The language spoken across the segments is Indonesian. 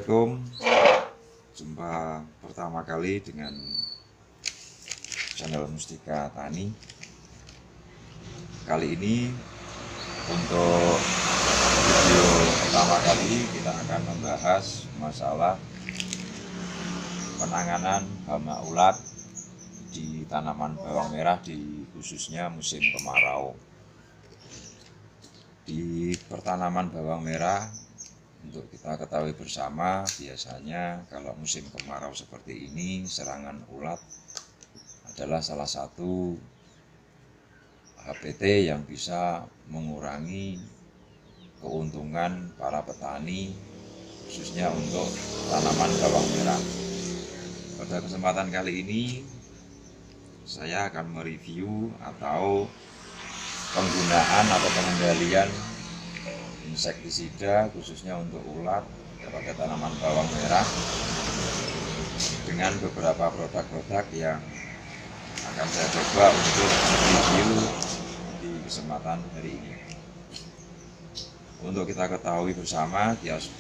Assalamualaikum. Jumpa pertama kali dengan channel Mustika Tani. Kali ini untuk video pertama kali kita akan membahas masalah penanganan hama ulat di tanaman bawang merah, di khususnya musim kemarau. Di pertanaman bawang merah, untuk kita ketahui bersama, biasanya kalau musim kemarau seperti ini, serangan ulat adalah salah satu HPT yang bisa mengurangi keuntungan para petani, khususnya untuk tanaman bawang merah. Pada kesempatan kali ini, saya akan mereview atau penggunaan atau pengendalian insektisida khususnya untuk ulat pada tanaman bawang merah dengan beberapa produk-produk yang akan saya coba untuk review di kesempatan hari ini. Untuk kita ketahui bersama, kios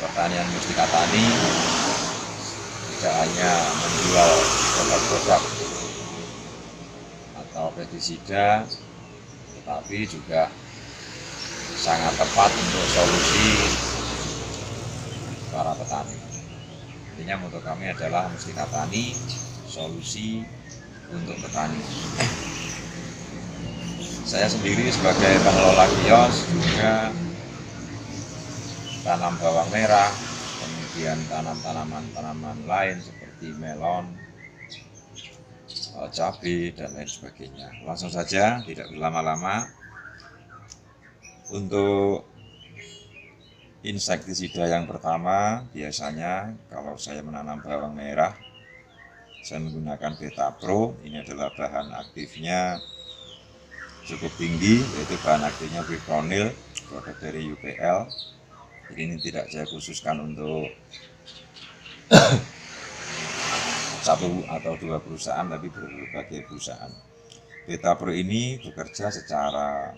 pertanian Mustika Tani tidak hanya menjual produk-produk atau pestisida, tetapi juga sangat tepat untuk solusi para petani. Intinya moto kami adalah Mustika Tani, solusi untuk petani. Saya sendiri sebagai pengelola kios juga tanam bawang merah, kemudian tanaman lain seperti melon, cabai, dan lain sebagainya. Langsung saja, tidak berlama-lama. Untuk insektisida yang pertama, biasanya kalau saya menanam bawang merah, saya menggunakan Beta Pro. Ini adalah bahan aktifnya cukup tinggi, yaitu bahan aktifnya fipronil, produk dari UPL. Jadi ini tidak saya khususkan untuk satu atau dua perusahaan, tapi berbagai perusahaan. Beta Pro ini bekerja secara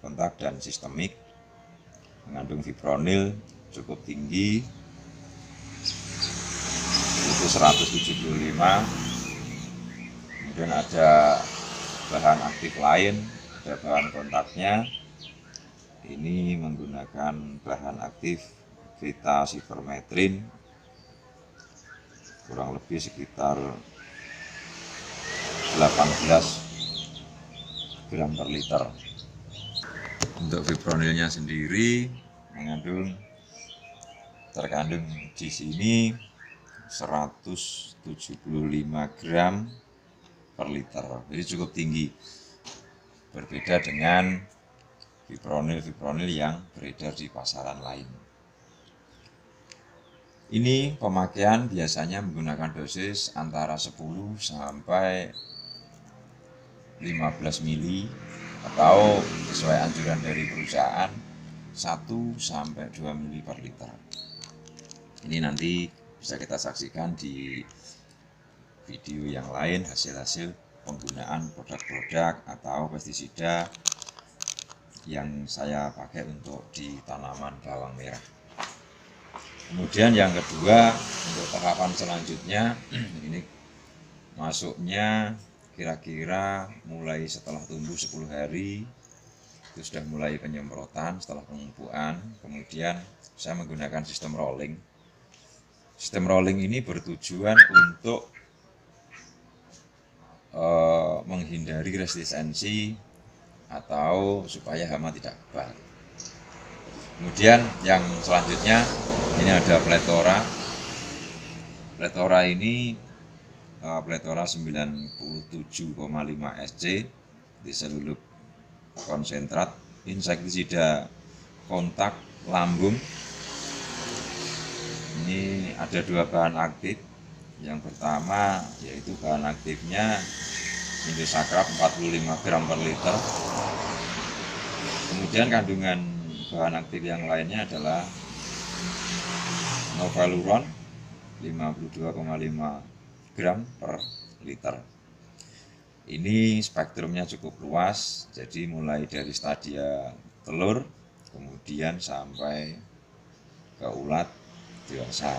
kontak dan sistemik, mengandung fipronil cukup tinggi, itu 175. Kemudian ada bahan aktif lain, ada bahan kontaknya. Ini menggunakan bahan aktif Veta Sipermetrin, kurang lebih sekitar 18 gram per liter. Untuk fipronilnya sendiri terkandung di sini 175 gram per liter. Jadi cukup tinggi. Berbeda dengan fipronil yang beredar di pasaran lain. Ini pemakaian biasanya menggunakan dosis antara 10 sampai 15 mili atau sesuai anjuran dari perusahaan 1 sampai 2 mili per liter. Ini nanti bisa kita saksikan di video yang lain, hasil-hasil penggunaan produk-produk atau pestisida yang saya pakai untuk di tanaman bawang merah. Kemudian yang kedua, untuk tahapan selanjutnya, ini masuknya kira-kira mulai setelah tumbuh 10 hari, itu sudah mulai penyemprotan setelah pengupuan. Kemudian saya menggunakan sistem rolling. Sistem rolling ini bertujuan untuk menghindari resistensi atau supaya hama tidak kebal. Kemudian yang selanjutnya, ini ada Pletora. Pletora ini Pletora 97,5 SC diseluruh konsentrat, insektisida kontak lambung. Ini ada dua bahan aktif. Yang pertama yaitu bahan aktifnya Indosakrar 45 gram per liter. Kemudian kandungan bahan aktif yang lainnya adalah Novaluron 52,5 gram per liter. Ini spektrumnya cukup luas, jadi mulai dari stadia telur, kemudian sampai ke ke ulat dewasa.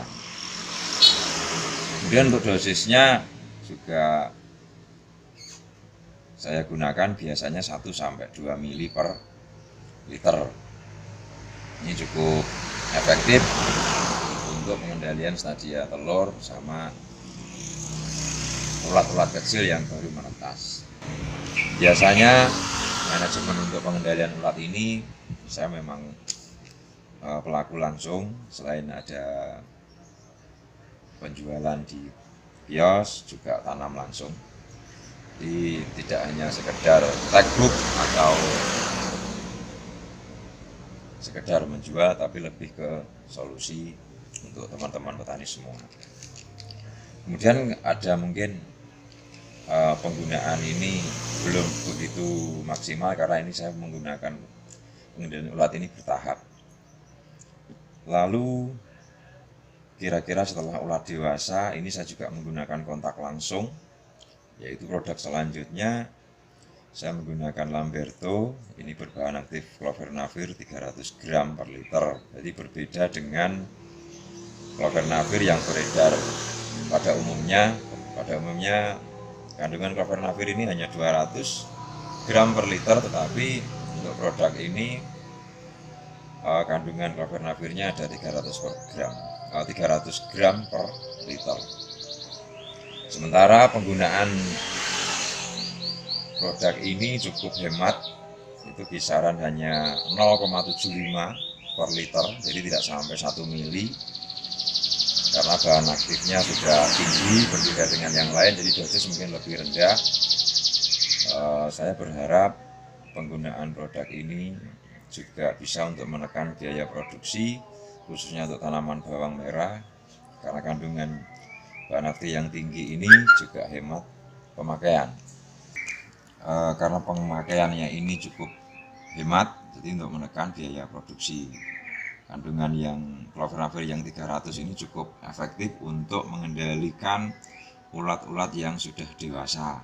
Kemudian untuk dosisnya juga saya gunakan biasanya 1-2 mili per liter. Ini cukup efektif untuk pengendalian stadia telur sama ulat-ulat kecil yang baru menetas. Biasanya manajemen untuk pengendalian ulat ini saya memang pelaku langsung, selain ada penjualan di kios juga tanam langsung. Jadi tidak hanya sekedar textbook atau sekedar menjual, tapi lebih ke solusi untuk teman-teman petani semua. Kemudian ada mungkin penggunaan ini belum begitu maksimal karena ini saya menggunakan pengendalian ulat ini bertahap. Lalu kira-kira setelah ulat dewasa ini saya juga menggunakan kontak langsung, yaitu produk selanjutnya saya menggunakan Lamberto. Ini berbahan aktif Clovernavirr 300 gram per liter. Jadi berbeda dengan Clovernavirr yang beredar pada umumnya. Pada umumnya kandungan Clovernavirr ini hanya 200 gram per liter, tetapi untuk produk ini kandungan Clovernavirr-nya ada 300 gram per liter. Sementara penggunaan produk ini cukup hemat, itu kisaran hanya 0,75 per liter, jadi tidak sampai 1 mili karena bahan aktifnya sudah tinggi berbeda dengan yang lain, jadi dosis mungkin lebih rendah. Saya berharap penggunaan produk ini juga bisa untuk menekan biaya produksi, khususnya untuk tanaman bawang merah, karena kandungan bahan aktif yang tinggi ini juga hemat pemakaian. Karena pemakaiannya ini cukup hemat, jadi untuk menekan biaya produksi, kandungan yang Clovernavirr yang 300 ini cukup efektif untuk mengendalikan ulat-ulat yang sudah dewasa.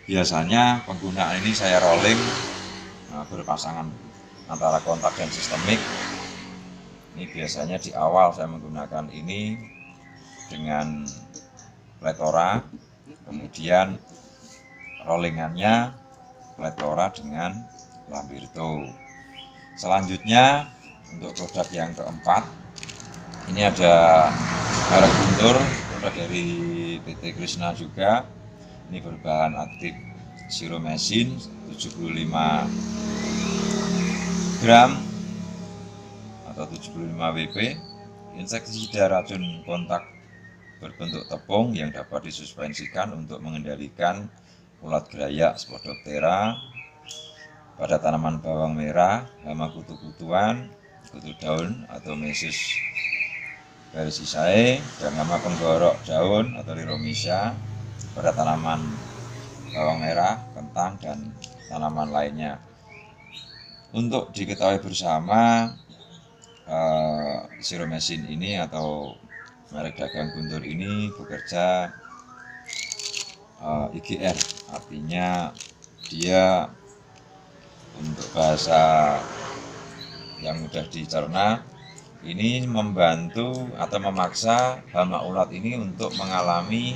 Biasanya penggunaan ini saya rolling berpasangan antara kontak dan sistemik. Ini biasanya di awal saya menggunakan ini dengan Pletora, kemudian rollingannya Pletora dengan Lamberto. Selanjutnya untuk produk yang keempat, ini ada merek Guntur, produk dari PT Krishna juga. Ini berbahan aktif Siromesin 75 gram atau 75 WP, insektisida racun kontak berbentuk tepung yang dapat disuspensikan untuk mengendalikan ulat gerayak Spodoptera pada tanaman bawang merah, hama kutu-kutuan, kutu daun atau Mesis versisae, dan hama penggorok daun atau Liromyza pada tanaman bawang merah, kentang, dan tanaman lainnya. Untuk diketahui bersama, Siromesin ini atau merek dagang Guntur ini bekerja IGR, artinya dia untuk bahasa yang mudah dicerna, ini membantu atau memaksa hama ulat ini untuk mengalami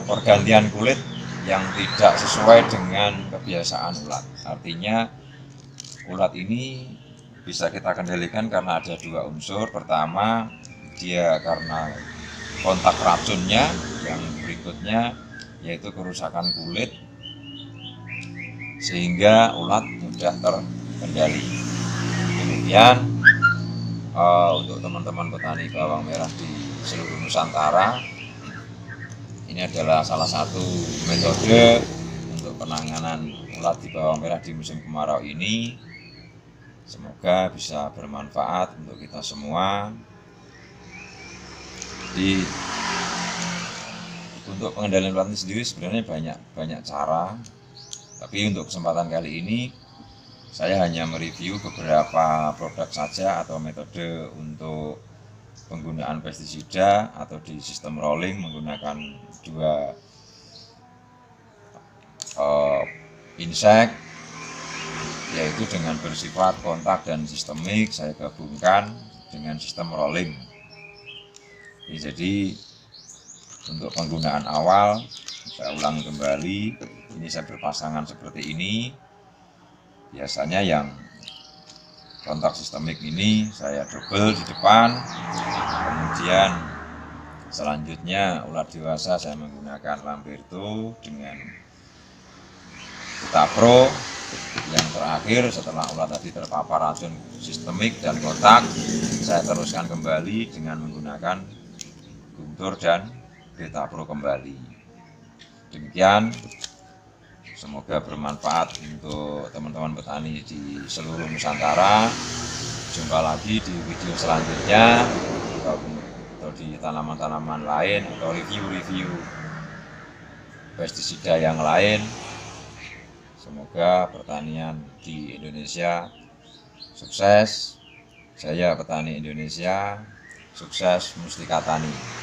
pergantian kulit yang tidak sesuai dengan kebiasaan ulat. Artinya ulat ini bisa kita kendalikan karena ada dua unsur. Pertama, dia karena kontak racunnya, yang berikutnya yaitu kerusakan kulit sehingga ulat mudah terkendali. Kemudian untuk teman-teman petani bawang merah di seluruh Nusantara, ini adalah salah satu metode untuk penanganan ulat di bawang merah di musim kemarau ini. Semoga bisa bermanfaat untuk kita semua. Untuk pengendalian ulat ini sendiri sebenarnya banyak cara, tapi untuk kesempatan kali ini saya hanya mereview beberapa produk saja atau metode untuk penggunaan pestisida atau di sistem rolling menggunakan dua insek yaitu dengan bersifat kontak dan sistemik saya gabungkan dengan sistem rolling. Jadi untuk penggunaan awal saya ulangi kembali, ini saya berpasangan seperti ini. Biasanya yang kontak sistemik ini saya double di depan, kemudian selanjutnya ulat dewasa saya menggunakan Lamberto dengan Vita Pro. Yang terakhir setelah ulat tadi terpapar racun sistemik dan kontak, saya teruskan kembali dengan menggunakan Guntur dan Vita Pro kembali. Demikian, semoga bermanfaat untuk teman-teman petani di seluruh Nusantara. Jumpa lagi di video selanjutnya atau di tanaman-tanaman lain atau review-review pestisida yang lain. Semoga pertanian di Indonesia sukses. Saya petani Indonesia, sukses Mustika Tani.